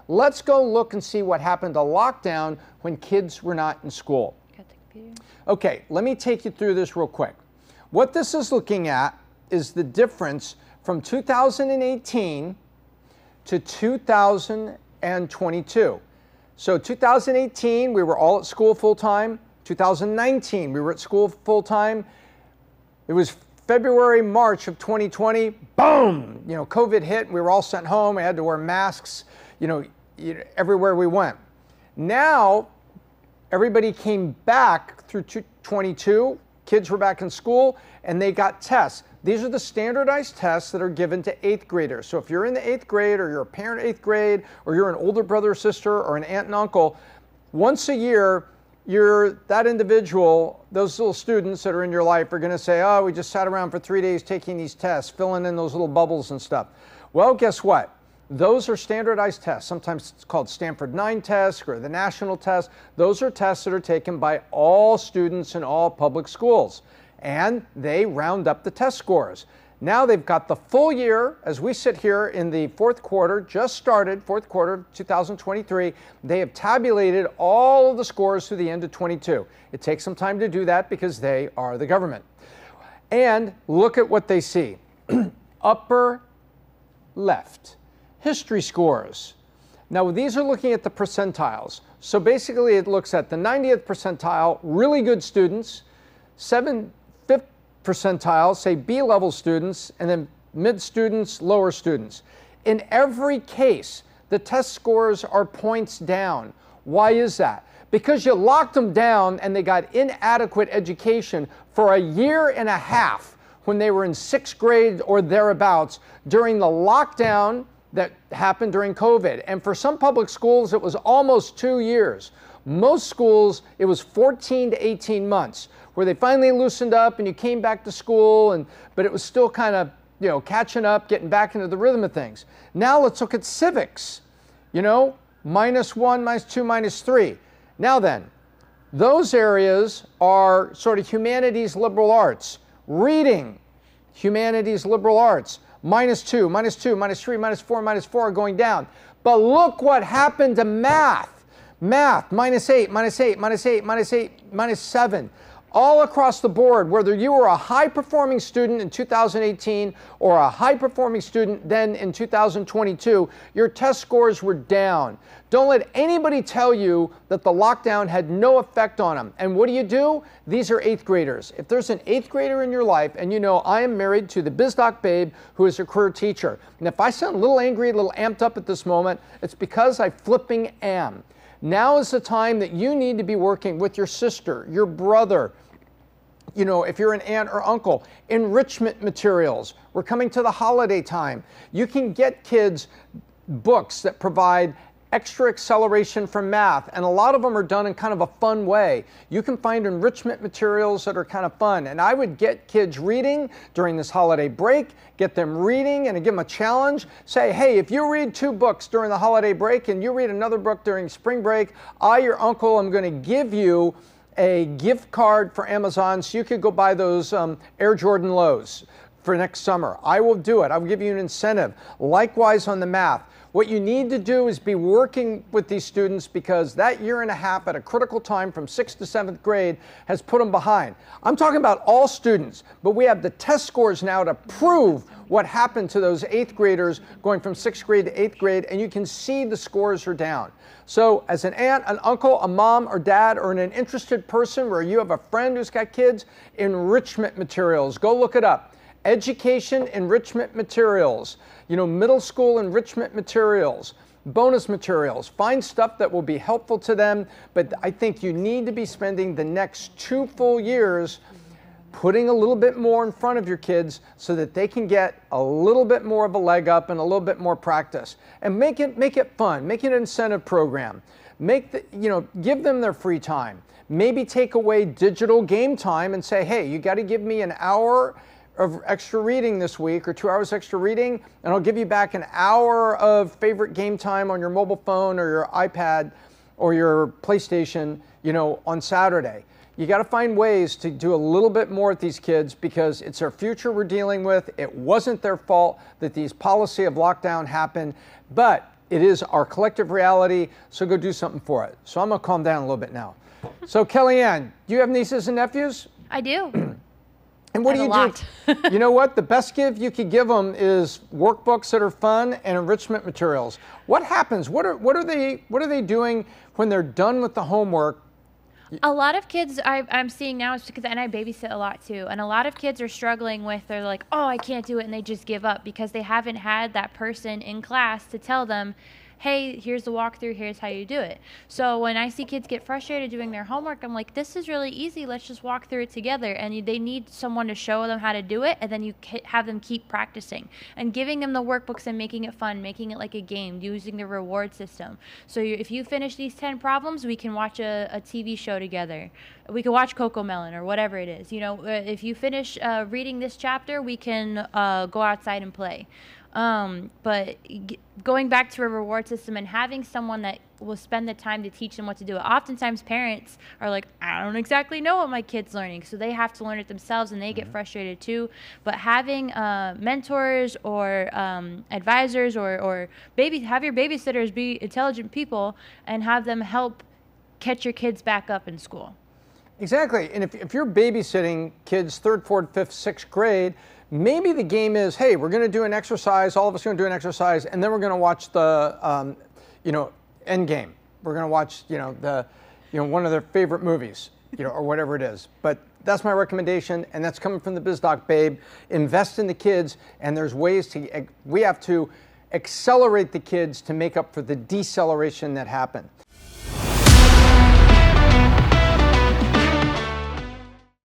Let's go look and see what happened to lockdown when kids were not in school. Okay, let me take you through this real quick. What this is looking at is the difference from 2018 to 2022. So 2018, we were all at school full-time. 2019, we were at school full-time. It was February, March of 2020, boom, COVID hit. We were all sent home. We had to wear masks, everywhere we went. Now, everybody came back through 22. Kids were back in school, and they got tests. These are the standardized tests that are given to 8th graders. So if you're in the 8th grade, or you're a parent 8th grade, or you're an older brother or sister, or an aunt and uncle, once a year, that individual, those little students that are in your life are going to say, oh, we just sat around for 3 days taking these tests, filling in those little bubbles and stuff. Well, guess what? Those are standardized tests. Sometimes it's called Stanford 9 tests or the national test. Those are tests that are taken by all students in all public schools, and they round up the test scores. Now they've got the full year. As we sit here in the fourth quarter, just started, fourth quarter of 2023, they have tabulated all of the scores through the end of 22. It takes some time to do that because they are the government. And look at what they see. Upper left, history scores. Now these are looking at the percentiles. So basically it looks at the 90th percentile, really good students, 75th percentile, say B-level students, and then mid students, lower students. In every case, the test scores are points down. Why is that? Because you locked them down and they got inadequate education for a year and a half when they were in 6th grade or thereabouts during the lockdown that happened during COVID. And for some public schools, it was almost 2 years. Most schools, it was 14 to 18 months where they finally loosened up and you came back to school, but it was still kind of, catching up, getting back into the rhythm of things. Now let's look at civics, -1, -2, -3. Now then, those areas are sort of humanities, liberal arts. Reading, humanities, liberal arts, -2, -2, -3, -4, -4 are going down. But look what happened to math. Math, -8, -8, -8, -8, -7. All across the board, whether you were a high-performing student in 2018 or a high-performing student then in 2022, your test scores were down. Don't let anybody tell you that the lockdown had no effect on them. And what do? These are 8th graders. If there's an 8th grader in your life, and I am married to the Biz Doc babe who is a career teacher, and if I sound a little angry, a little amped up at this moment, it's because I flipping am. Now is the time that you need to be working with your sister, your brother, if you're an aunt or uncle, enrichment materials. We're coming to the holiday time. You can get kids books that provide extra acceleration from math, and a lot of them are done in kind of a fun way. You can find enrichment materials that are kind of fun, and I would get kids reading during this holiday break, get them reading and give them a challenge. Say, hey, if you read 2 books during the holiday break and you read another book during spring break, I, your uncle, am going to give you a gift card for Amazon so you could go buy those Air Jordan lows for next summer. I will do it. I'll give you an incentive. Likewise on the math. What you need to do is be working with these students because that year and a half at a critical time from 6th to 7th grade has put them behind. I'm talking about all students, but we have the test scores now to prove what happened to those 8th graders going from 6th grade to 8th grade, and you can see the scores are down. So as an aunt, an uncle, a mom or dad, or an interested person where you have a friend who's got kids, enrichment materials, go look it up. Education enrichment materials, middle school enrichment materials, bonus materials. Find stuff that will be helpful to them, but I think you need to be spending the next 2 full years putting a little bit more in front of your kids so that they can get a little bit more of a leg up and a little bit more practice. And make it fun, make it an incentive program. Give them their free time. Maybe take away digital game time and say, hey, you got to give me an hour of extra reading this week or 2 hours extra reading, and I'll give you back an hour of favorite game time on your mobile phone or your iPad or your PlayStation, on Saturday. You got to find ways to do a little bit more with these kids because it's their future we're dealing with. It wasn't their fault that these policy of lockdown happened, but it is our collective reality, so go do something for it. So I'm going to calm down a little bit now. So Kellyanne, do you have nieces and nephews? I do. And what do you do? You know what? The best gift you could give them is workbooks that are fun and enrichment materials. What happens? What are they doing when they're done with the homework? A lot of kids I'm seeing now, is because, and I babysit a lot too, and a lot of kids are struggling with, they're like, oh, I can't do it, and they just give up because they haven't had that person in class to tell them, hey, here's the walkthrough, here's how you do it. So when I see kids get frustrated doing their homework, I'm like, this is really easy, let's just walk through it together. And they need someone to show them how to do it, and then you have them keep practicing and giving them the workbooks and making it fun, making it like a game, using the reward system. So if you finish these 10 problems, we can watch a TV show together. We can watch Cocomelon or whatever it is. You know, if you finish reading this chapter, we can go outside and play. But going back to a reward system and having someone that will spend the time to teach them what to do. Oftentimes parents are like, I don't exactly know what my kid's learning, so they have to learn it themselves, and they get frustrated too. But having mentors or advisors or have your babysitters be intelligent people and have them help catch your kids back up in school. Exactly. And if you're babysitting kids 3rd, 4th, 5th, 6th grade, maybe the game is, hey, we're going to do an exercise, all of us are going to do an exercise, and then we're going to watch the, end game. We're going to watch, one of their favorite movies, or whatever it is. But that's my recommendation, and that's coming from the Biz Doc Babe. Invest in the kids, and there's ways we have to accelerate the kids to make up for the deceleration that happened.